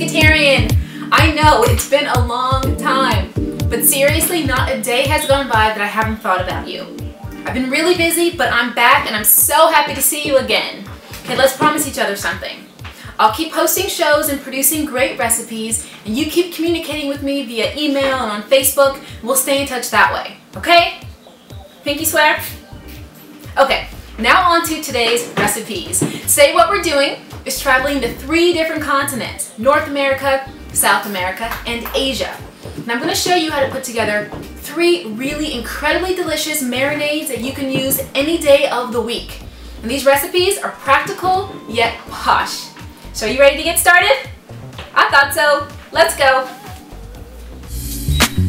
Pescatarian! I know, it's been a long time, but seriously, not a day has gone by that I haven't thought about you. I've been really busy, but I'm back and I'm so happy to see you again. Okay, let's promise each other something. I'll keep hosting shows and producing great recipes, and you keep communicating with me via email and on Facebook, and we'll stay in touch that way, okay? Pinky swear? Okay, now on to today's recipes. Today what we're doing is traveling to 3 different continents: North America, South America, and Asia. And I'm going to show you how to put together 3 really incredibly delicious marinades that you can use any day of the week. And these recipes are practical yet posh. So are you ready to get started? I thought so. Let's go.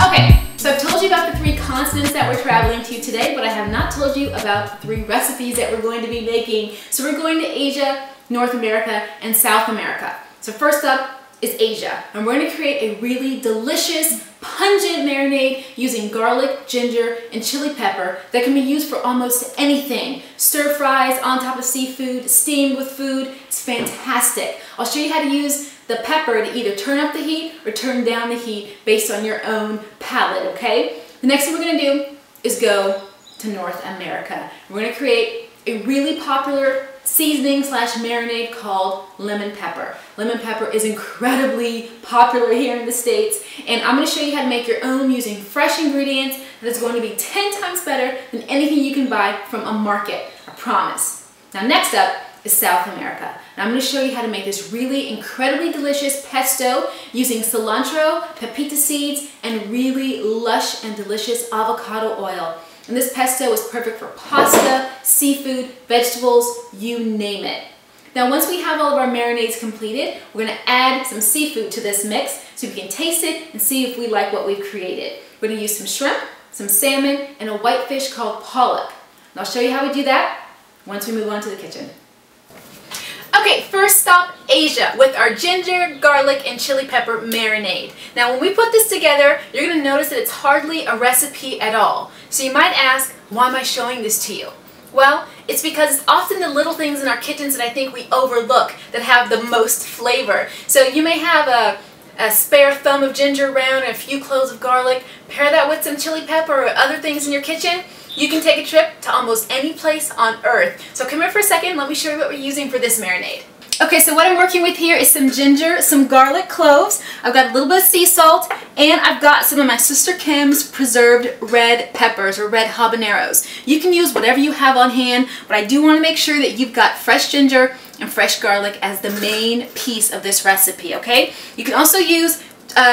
Okay, so I've told you about the 3 continents that we're traveling to today, but I have not told you about the 3 recipes that we're going to be making. So we're going to Asia, North America, and South America. So first up is Asia, and we're going to create a really delicious, pungent marinade using garlic, ginger, and chili pepper that can be used for almost anything. Stir fries, on top of seafood, steamed with food. It's fantastic. I'll show you how to use the pepper to either turn up the heat or turn down the heat based on your own palate, okay? The next thing we're going to do is go to North America. We're going to create a really popular seasoning slash marinade called lemon pepper. Lemon pepper is incredibly popular here in the States, and I'm going to show you how to make your own using fresh ingredients that is going to be 10 times better than anything you can buy from a market, I promise. Now next up is South America, and I'm going to show you how to make this really incredibly delicious pesto using cilantro, pepita seeds, and really lush and delicious avocado oil. And this pesto is perfect for pasta, seafood, vegetables, you name it. Now once we have all of our marinades completed, we're going to add some seafood to this mix so we can taste it and see if we like what we've created. We're going to use some shrimp, some salmon, and a white fish called pollock. And I'll show you how we do that once we move on to the kitchen. Okay, first stop, Asia, with our ginger, garlic, and chili pepper marinade. Now when we put this together, you're going to notice that it's hardly a recipe at all. So you might ask, why am I showing this to you? Well, it's because it's often the little things in our kitchens that I think we overlook that have the most flavor. So you may have a spare thumb of ginger around and a few cloves of garlic. Pair that with some chili pepper or other things in your kitchen. You can take a trip to almost any place on earth. So come here for a second, let me show you what we're using for this marinade. Okay, so what I'm working with here is some ginger, some garlic cloves, I've got a little bit of sea salt, and I've got some of my Sister Kim's preserved red peppers or red habaneros. You can use whatever you have on hand, but I do want to make sure that you've got fresh ginger and fresh garlic as the main piece of this recipe, okay? You can also use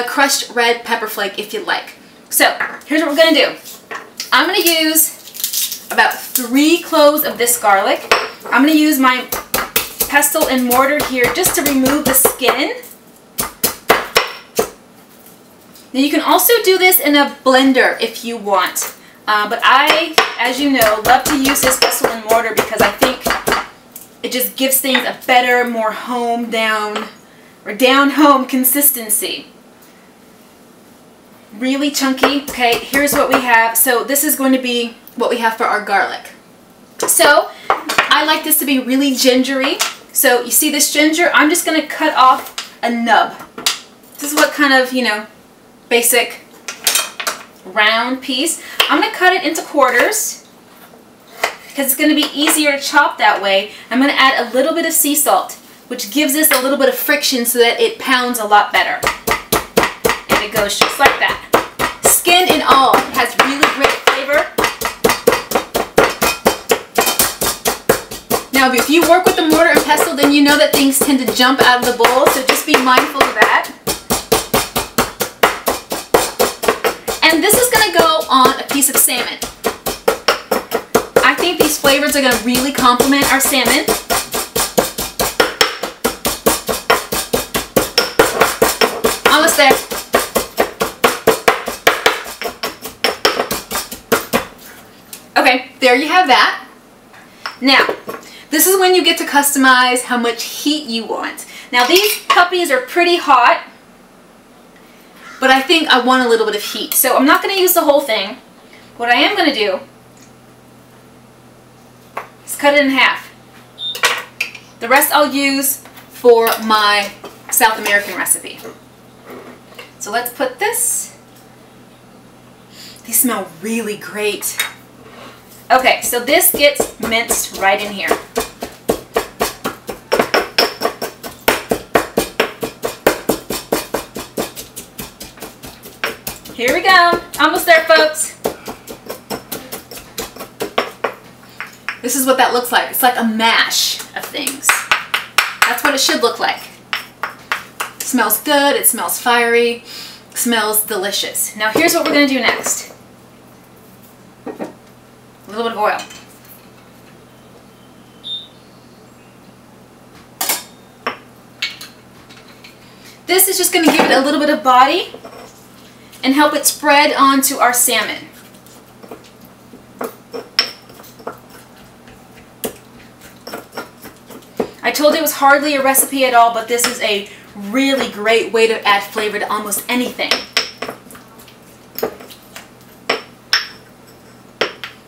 crushed red pepper flake if you like. So here's what we're going to do. I'm going to use about 3 cloves of this garlic. I'm going to use my pestle and mortar here just to remove the skin. Now you can also do this in a blender if you want. But I, as you know, love to use this pestle and mortar because I think it just gives things a better, more down-home consistency. Really chunky. Okay, here's what we have. So this is going to be what we have for our garlic. So I like this to be really gingery. So you see this ginger? I'm just going to cut off a nub. This is what kind of, you know, basic round piece. I'm going to cut it into quarters because it's going to be easier to chop that way. I'm going to add a little bit of sea salt, which gives this a little bit of friction so that it pounds a lot better. And it goes just like that. Skin and all, it has really great flavor. Now if you work with the mortar and pestle, then you know that things tend to jump out of the bowl, so just be mindful of that. And this is going to go on a piece of salmon. I think these flavors are going to really complement our salmon. Almost there. Okay, there you have that. Now, this is when you get to customize how much heat you want. Now these puppies are pretty hot, but I think I want a little bit of heat. So I'm not going to use the whole thing. What I am going to do is cut it in half. The rest I'll use for my South American recipe. So let's put this. These smell really great. Okay, so this gets minced right in here. Here we go. Almost there, folks. This is what that looks like. It's like a mash of things. That's what it should look like. It smells good. It smells fiery. It smells delicious. Now here's what we're going to do next. A little bit of oil. This is just going to give it a little bit of body and help it spread onto our salmon. I told you it was hardly a recipe at all, but this is a really great way to add flavor to almost anything.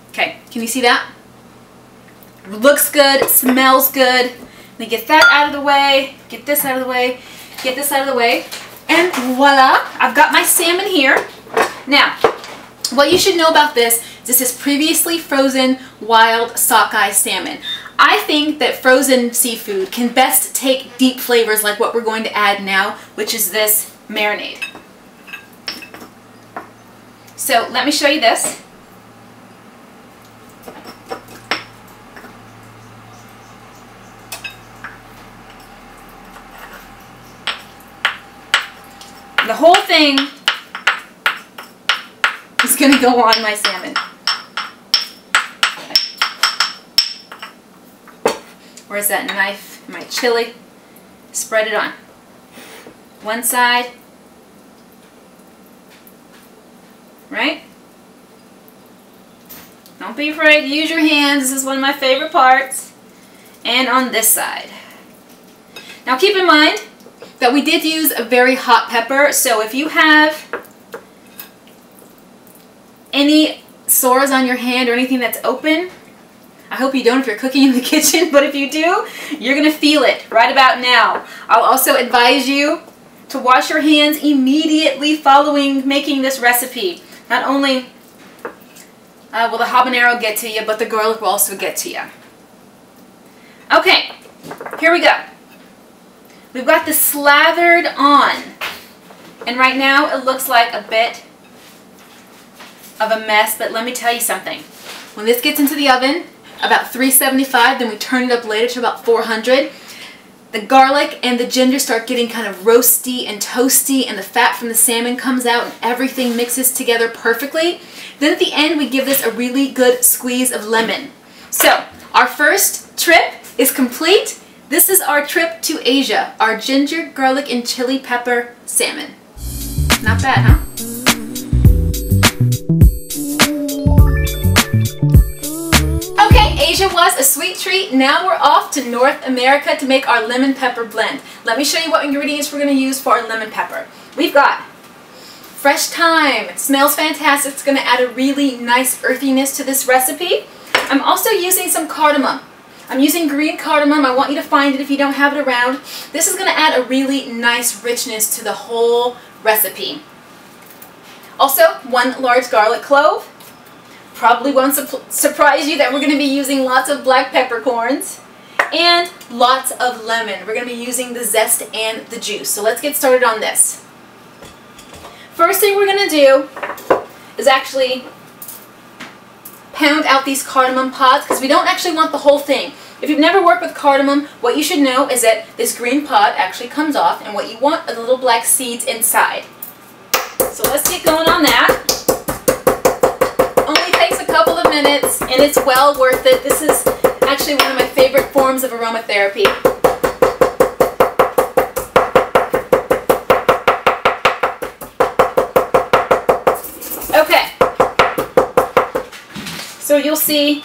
Okay, can you see that? It looks good, it smells good. Let me get that out of the way, get this out of the way, get this out of the way, and voila, I've got my salmon here. Now, what you should know about this is previously frozen wild sockeye salmon. I think that frozen seafood can best take deep flavors like what we're going to add now, which is this marinade. So let me show you this. The whole thing is going to go on my salmon. Where's that knife? My chili. Spread it on. One side. Right? Don't be afraid to use your hands. This is one of my favorite parts. And on this side. Now keep in mind that we did use a very hot pepper, so if you have any sores on your hand or anything that's open, I hope you don't if you're cooking in the kitchen, but if you do, you're going to feel it right about now. I'll also advise you to wash your hands immediately following making this recipe. Not only will the habanero get to you, but the garlic will also get to you. Okay, here we go. We've got this slathered on, and right now it looks like a bit of a mess, but let me tell you something. When this gets into the oven, about 375, then we turn it up later to about 400, the garlic and the ginger start getting kind of roasty and toasty, and the fat from the salmon comes out and everything mixes together perfectly. Then at the end we give this a really good squeeze of lemon. So our first trip is complete. This is our trip to Asia, our ginger, garlic, and chili pepper salmon. Not bad, huh? Okay, Asia was a sweet treat. Now we're off to North America to make our lemon pepper blend. Let me show you what ingredients we're going to use for our lemon pepper. We've got fresh thyme. It smells fantastic. It's going to add a really nice earthiness to this recipe. I'm also using some cardamom. I'm using green cardamom. I want you to find it if you don't have it around. This is going to add a really nice richness to the whole recipe. Also, 1 large garlic clove. Probably won't surprise you that we're going to be using lots of black peppercorns. And lots of lemon. We're going to be using the zest and the juice. So let's get started on this. First thing we're going to do is actually pound out these cardamom pods, because we don't actually want the whole thing. If you've never worked with cardamom, what you should know is that this green pod actually comes off, and what you want are the little black seeds inside. So let's get going on that. Only takes a couple of minutes, and it's well worth it. This is actually one of my favorite forms of aromatherapy. Okay. So you'll see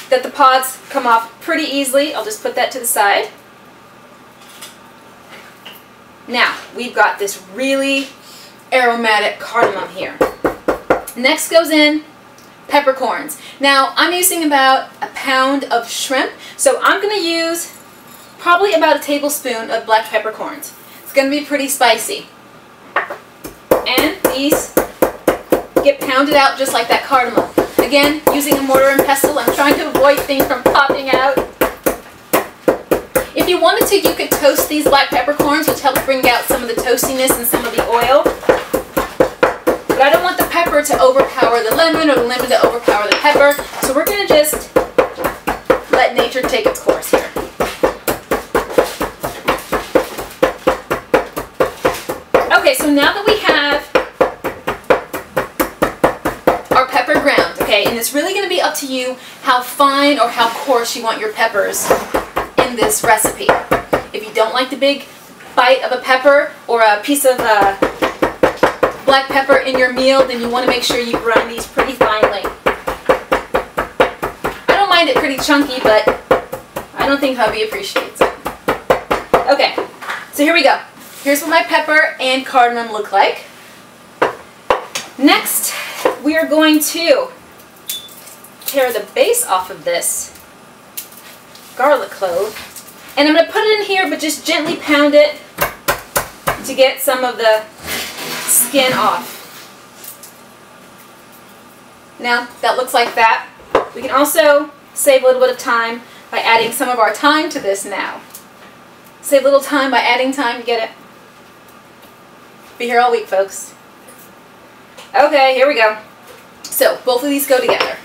that the pods come off pretty easily. I'll just put that to the side. Now, we've got this really aromatic cardamom here. Next goes in peppercorns. Now, I'm using about a pound of shrimp, so I'm going to use probably about a tablespoon of black peppercorns. It's going to be pretty spicy. And these get pounded out just like that cardamom. Again, using a mortar and pestle, I'm trying to avoid things from popping out. If you wanted to, you could toast these black peppercorns, which helps bring out some of the toastiness and some of the oil. But I don't want the pepper to overpower the lemon or the lemon to overpower the pepper, so we're going to just let nature take its course here. Okay, so now that we have our pepper ground, okay, and it's really going to be up to you how fine or how coarse you want your peppers in this recipe. If you don't like the big bite of a pepper or a piece of black pepper in your meal, then you want to make sure you grind these pretty finely. I don't mind it pretty chunky, but I don't think hubby appreciates it. Okay, so here we go. Here's what my pepper and cardamom look like. Next, we are going to tear the base off of this garlic clove. And I'm going to put it in here, but just gently pound it to get some of the skin off. Now, that looks like that. We can also save a little bit of time by adding some of our thyme to this now. Save a little time by adding thyme, you get it? Be here all week, folks. Okay, here we go. So, both of these go together.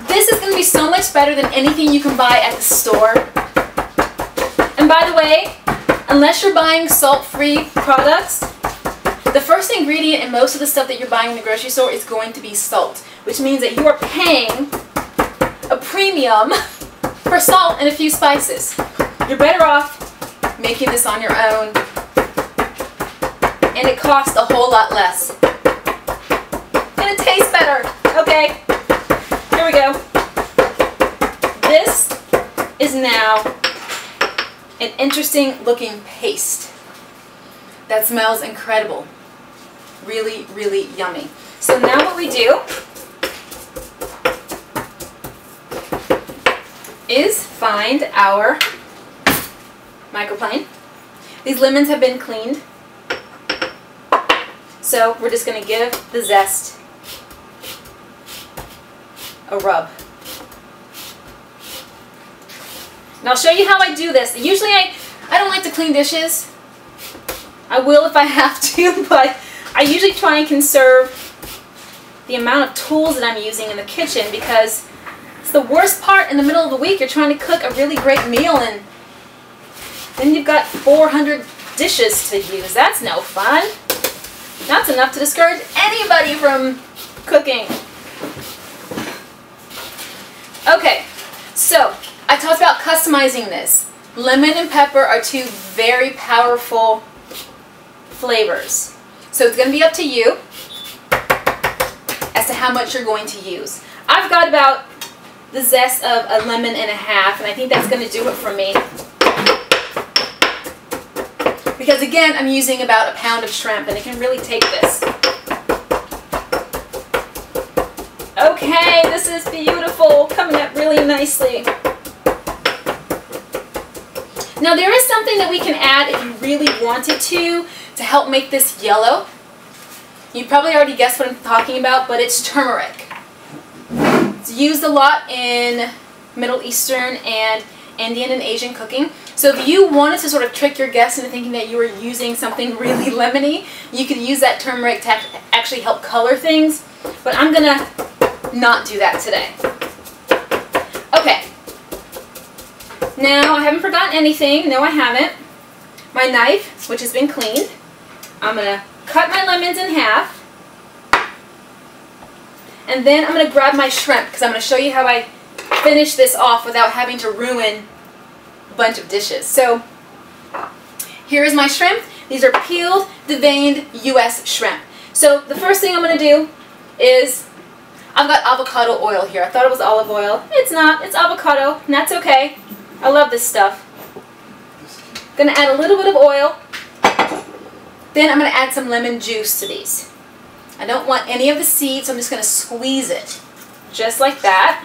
This is going to be so much better than anything you can buy at the store. And by the way, unless you're buying salt-free products, the first ingredient in most of the stuff that you're buying in the grocery store is going to be salt, which means that you are paying a premium for salt and a few spices. You're better off making this on your own, and it costs a whole lot less. And it tastes better. Okay, here we go. This is now an interesting looking paste that smells incredible. Really, really yummy. So now what we do is find our microplane. These lemons have been cleaned, so we're just going to give the zest a rub. And I'll show you how I do this. Usually I don't like to clean dishes. I will if I have to, but I usually try and conserve the amount of tools that I'm using in the kitchen, because it's the worst part in the middle of the week. You're trying to cook a really great meal and then you've got 400 dishes to use. That's no fun. That's enough to discourage anybody from cooking. Okay, so I talked about customizing this. Lemon and pepper are two very powerful flavors. So it's going to be up to you as to how much you're going to use. I've got about the zest of a lemon and a half, and I think that's going to do it for me. Because again, I'm using about a pound of shrimp, and it can really take this. Okay, this is beautiful, coming up really nicely. Now there is something that we can add if you really wanted to help make this yellow. You probably already guessed what I'm talking about, but it's turmeric. It's used a lot in Middle Eastern and Indian and Asian cooking. So if you wanted to sort of trick your guests into thinking that you were using something really lemony, you could use that turmeric to actually help color things. But I'm going to not do that today. Okay. Now, I haven't forgotten anything. No, I haven't. My knife, which has been cleaned. I'm going to cut my lemons in half. And then I'm going to grab my shrimp, because I'm going to show you how I finish this off without having to ruin a bunch of dishes. So, here is my shrimp. These are peeled, deveined U.S. shrimp. So, the first thing I'm going to do is, I've got avocado oil here. I thought it was olive oil. It's not. It's avocado, and that's okay. I love this stuff. Going to add a little bit of oil. Then I'm going to add some lemon juice to these. I don't want any of the seeds, so I'm just going to squeeze it. Just like that.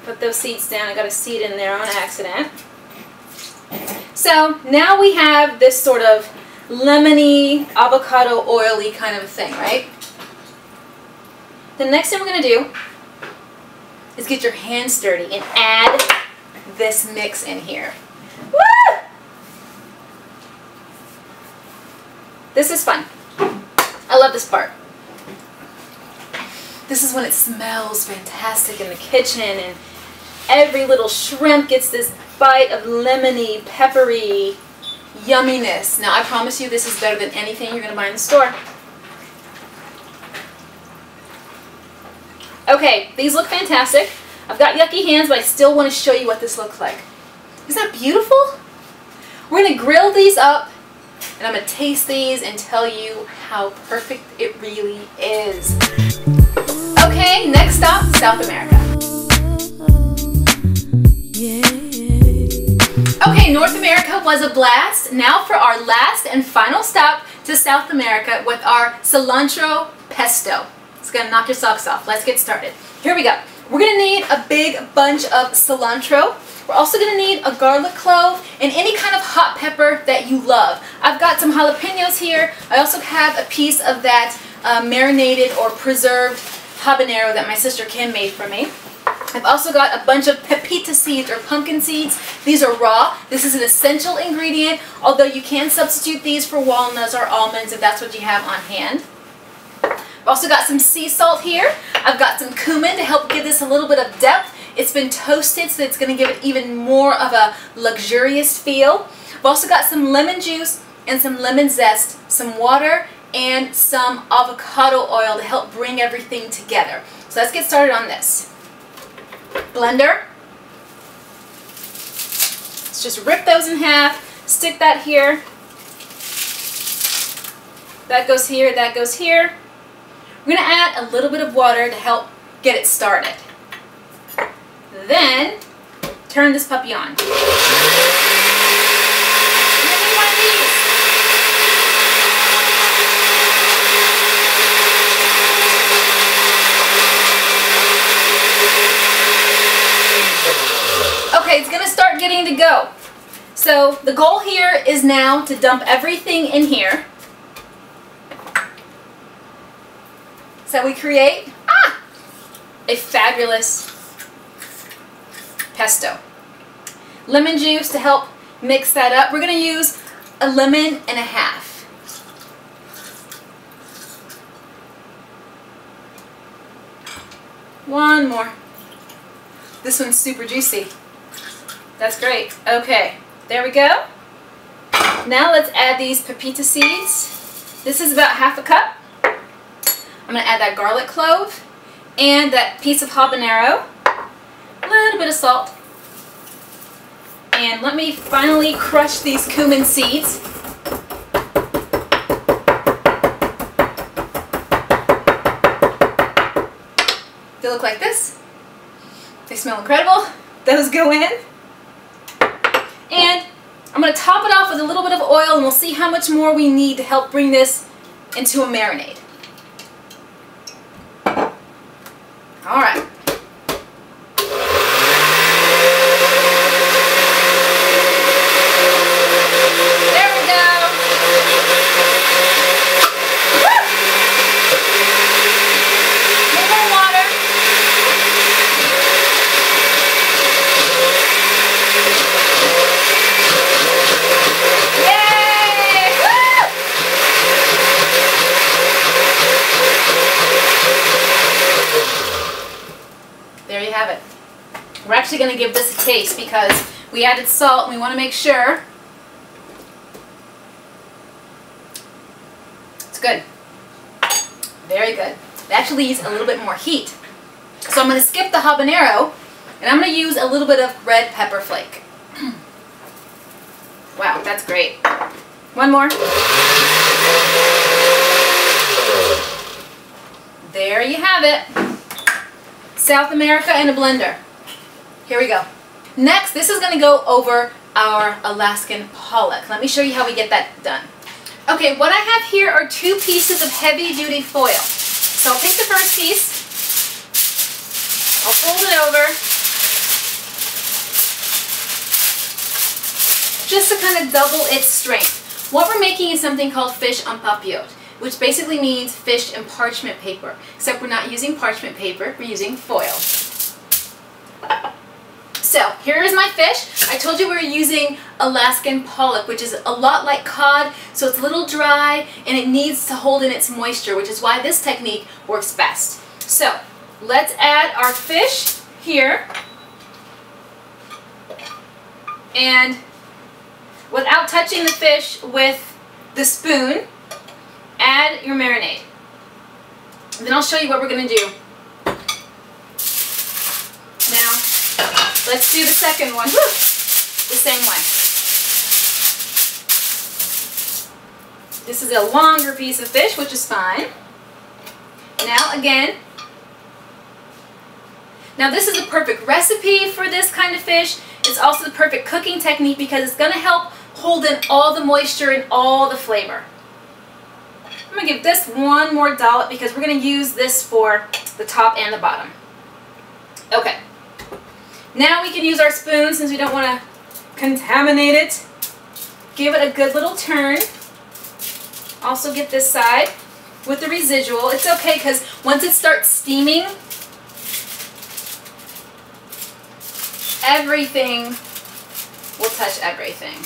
Put those seeds down. I got a seed in there on accident. So now we have this sort of lemony, avocado oily kind of thing, right? The next thing we're going to do is get your hands dirty and add this mix in here. Woo! This is fun. I love this part. This is when it smells fantastic in the kitchen and every little shrimp gets this bite of lemony, peppery yumminess. Now I promise you this is better than anything you're going to buy in the store. Okay, these look fantastic. I've got yucky hands, but I still want to show you what this looks like. Isn't that beautiful? We're going to grill these up, and I'm going to taste these and tell you how perfect it really is. Okay, next stop, South America. Okay, North America was a blast. Now for our last and final stop to South America with our cilantro pesto. It's going to knock your socks off. Let's get started. Here we go. We're going to need a big bunch of cilantro. We're also going to need a garlic clove and any kind of hot pepper that you love. I've got some jalapenos here. I also have a piece of that marinated or preserved habanero that my sister Kim made for me. I've also got a bunch of pepita seeds or pumpkin seeds. These are raw. This is an essential ingredient, although you can substitute these for walnuts or almonds if that's what you have on hand. I've also got some sea salt here. I've got some cumin to help give this a little bit of depth. It's been toasted, so it's going to give it even more of a luxurious feel. I've also got some lemon juice and some lemon zest, some water, and some avocado oil to help bring everything together. So let's get started on this. Blender. Let's just rip those in half, stick that here. That goes here, that goes here. We're going to add a little bit of water to help get it started. Then, turn this puppy on. Okay, it's going to start getting to go. So the goal here is now to dump everything in here. So we create a fabulous pesto. Lemon juice to help mix that up. We're going to use a lemon and a half. One more. This one's super juicy. That's great. Okay, there we go. Now let's add these pepita seeds. This is about half a cup. I'm going to add that garlic clove and that piece of habanero, a little bit of salt, and let me finally crush these cumin seeds. They look like this. They smell incredible. Those go in. And I'm going to top it off with a little bit of oil, and we'll see how much more we need to help bring this into a marinade. All right. There we go. Woo! A little more water. Yay! Woo! There you have it. We're actually going to give this a taste because we added salt and we want to make sure it's good. Very good. It actually needs a little bit more heat. So I'm going to skip the habanero and I'm going to use a little bit of red pepper flake. Wow, that's great. One more. There you have it. South America in a blender. Here we go. Next, this is going to go over our Alaskan pollock. Let me show you how we get that done. Okay, what I have here are 2 pieces of heavy-duty foil. So I'll take the first piece, I'll fold it over, just to kind of double its strength. What we're making is something called fish en papillote, which basically means fish in parchment paper, except we're not using parchment paper, we're using foil. So here is my fish. I told you we were using Alaskan pollock, which is a lot like cod, so it's a little dry and it needs to hold in its moisture, which is why this technique works best. So let's add our fish here, and without touching the fish with the spoon, add your marinade. And then I'll show you what we're going to do. Now, let's do the second one. Woo! The same way. This is a longer piece of fish, which is fine. Now again, now this is the perfect recipe for this kind of fish. It's also the perfect cooking technique because it's going to help hold in all the moisture and all the flavor. I'm going to give this one more dollop because we're going to use this for the top and the bottom. Okay. Now we can use our spoon since we don't want to contaminate it. Give it a good little turn. Also get this side with the residual. It's okay because once it starts steaming, everything will touch everything.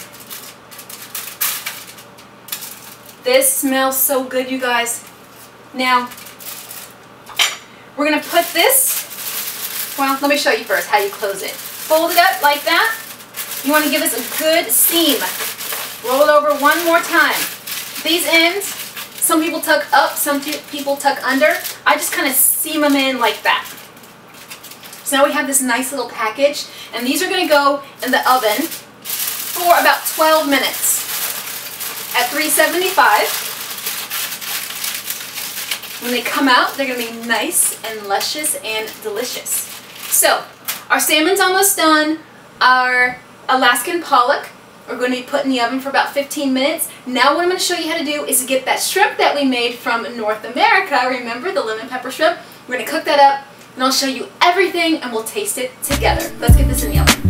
This smells so good, you guys. Now, we're going to put this, well, let me show you first how you close it. Fold it up like that. You want to give this a good steam. Roll it over one more time. These ends, some people tuck up, some people tuck under. I just kind of seam them in like that. So now we have this nice little package, and these are going to go in the oven for about 12 minutes at 375. When they come out, they're going to be nice and luscious and delicious. So, our salmon's almost done. Our Alaskan pollock, we're going to be put in the oven for about 15 minutes. Now what I'm going to show you how to do is to get that shrimp that we made from North America. Remember the lemon pepper shrimp? We're going to cook that up, and I'll show you everything, and we'll taste it together. Let's get this in the oven.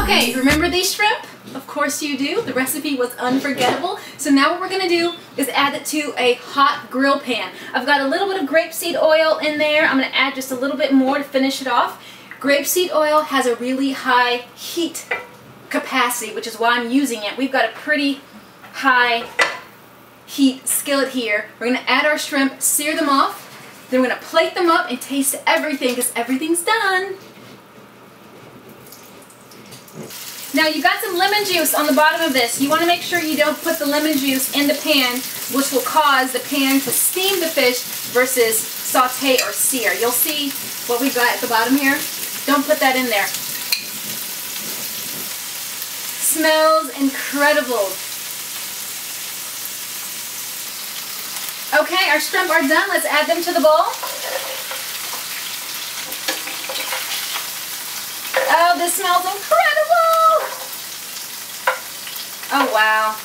Okay, remember these shrimp? Of course you do. The recipe was unforgettable. So now what we're going to do is add it to a hot grill pan. I've got a little bit of grapeseed oil in there. I'm going to add just a little bit more to finish it off. Grapeseed oil has a really high heat capacity, which is why I'm using it. We've got a pretty high heat skillet here. We're going to add our shrimp, sear them off, then we're going to plate them up and taste everything because everything's done. Now you got some lemon juice on the bottom of this. You want to make sure you don't put the lemon juice in the pan, which will cause the pan to steam the fish versus saute or sear. You'll see what we've got at the bottom here. Don't put that in there. Smells incredible. Okay, our shrimp are done. Let's add them to the bowl. Oh, this smells incredible! Oh, wow.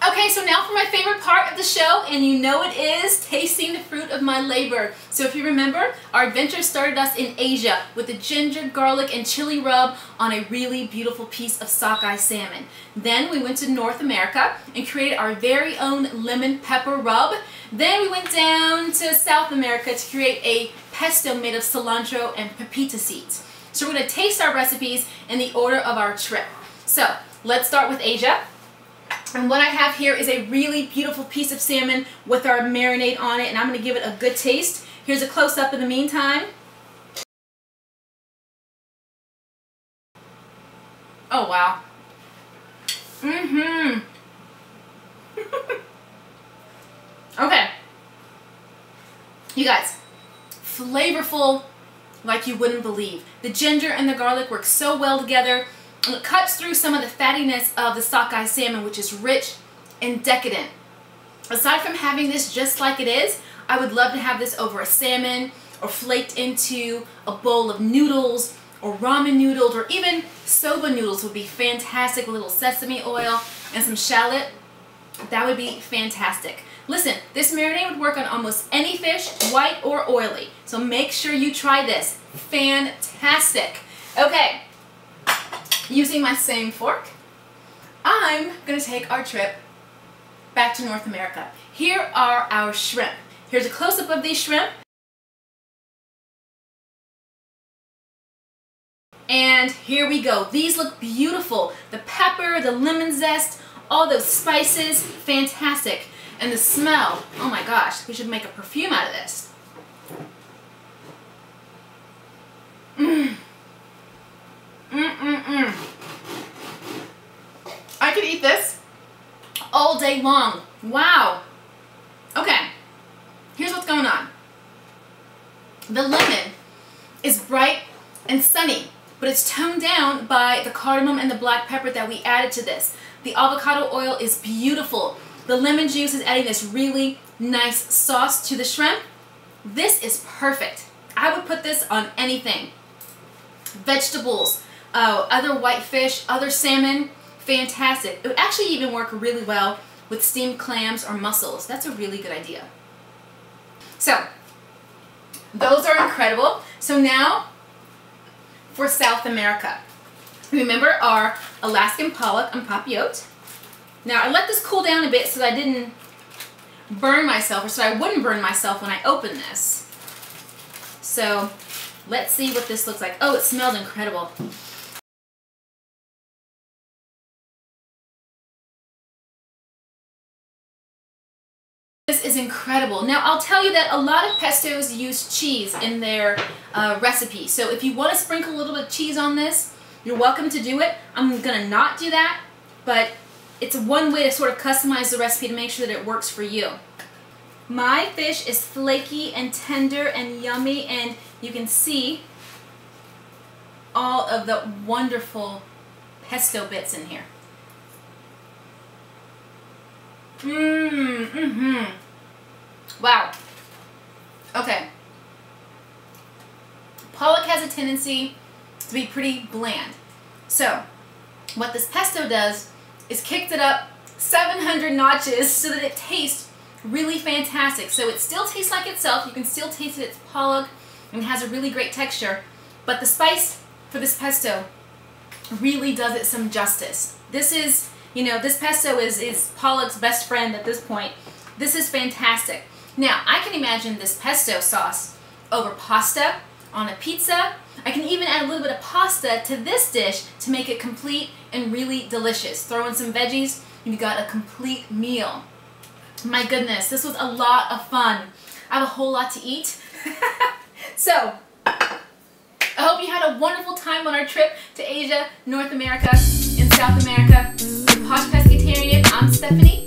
Okay, so now for my favorite part of the show, and you know it is tasting the fruit of my labor. So if you remember, our adventure started us in Asia with the ginger, garlic, and chili rub on a really beautiful piece of sockeye salmon. Then we went to North America and created our very own lemon pepper rub. Then we went down to South America to create a pesto made of cilantro and pepita seeds. So we're going to taste our recipes in the order of our trip. So let's start with Asia. And what I have here is a really beautiful piece of salmon with our marinade on it, and I'm going to give it a good taste. Here's a close-up in the meantime. Oh, wow. Okay. You guys, flavorful like you wouldn't believe. The ginger and the garlic work so well together. And it cuts through some of the fattiness of the sockeye salmon, which is rich and decadent. Aside from having this just like it is, I would love to have this over a salmon or flaked into a bowl of noodles or ramen noodles, or even soba noodles would be fantastic with a little sesame oil and some shallot. That would be fantastic. Listen, this marinade would work on almost any fish, white or oily. So make sure you try this. Fantastic. Okay, using my same fork, I'm gonna take our trip back to North America. Here are our shrimp. Here's a close-up of these shrimp. And here we go. These look beautiful. The pepper, the lemon zest, all those spices, fantastic. And the smell, oh my gosh, we should make a perfume out of this. I could eat this all day long. Wow. Okay, here's what's going on. The lemon is bright and sunny, but it's toned down by the cardamom and the black pepper that we added to this. The avocado oil is beautiful. The lemon juice is adding this really nice sauce to the shrimp. This is perfect. I would put this on anything. Vegetables, other white fish, other salmon, fantastic. It would actually even work really well with steamed clams or mussels. That's a really good idea. So, those are incredible. So now, for South America. Remember our Alaskan pollock and papillote. Now I let this cool down a bit so that I didn't burn myself, or so I wouldn't burn myself when I open this. So let's see what this looks like. Oh, it smells incredible. This is incredible. Now I'll tell you that a lot of pestos use cheese in their recipe. So if you want to sprinkle a little bit of cheese on this, you're welcome to do it. I'm gonna not do that, but it's one way to sort of customize the recipe to make sure that it works for you. My fish is flaky and tender and yummy, and you can see all of the wonderful pesto bits in here. Wow. Okay. Pollock has a tendency to be pretty bland. So, what this pesto does is kicked it up 700 notches so that it tastes really fantastic. So it still tastes like itself. You can still taste it. It's pollock and it has a really great texture. But the spice for this pesto really does it some justice. This is, you know, this pesto is pollock's best friend at this point. This is fantastic. Now, I can imagine this pesto sauce over pasta, on a pizza. I can even add a little bit of pasta to this dish to make it complete and really delicious. Throw in some veggies, and you got a complete meal. My goodness, this was a lot of fun. I have a whole lot to eat. So, I hope you had a wonderful time on our trip to Asia, North America, and South America. From Posh Pescatarian, I'm Stephanie.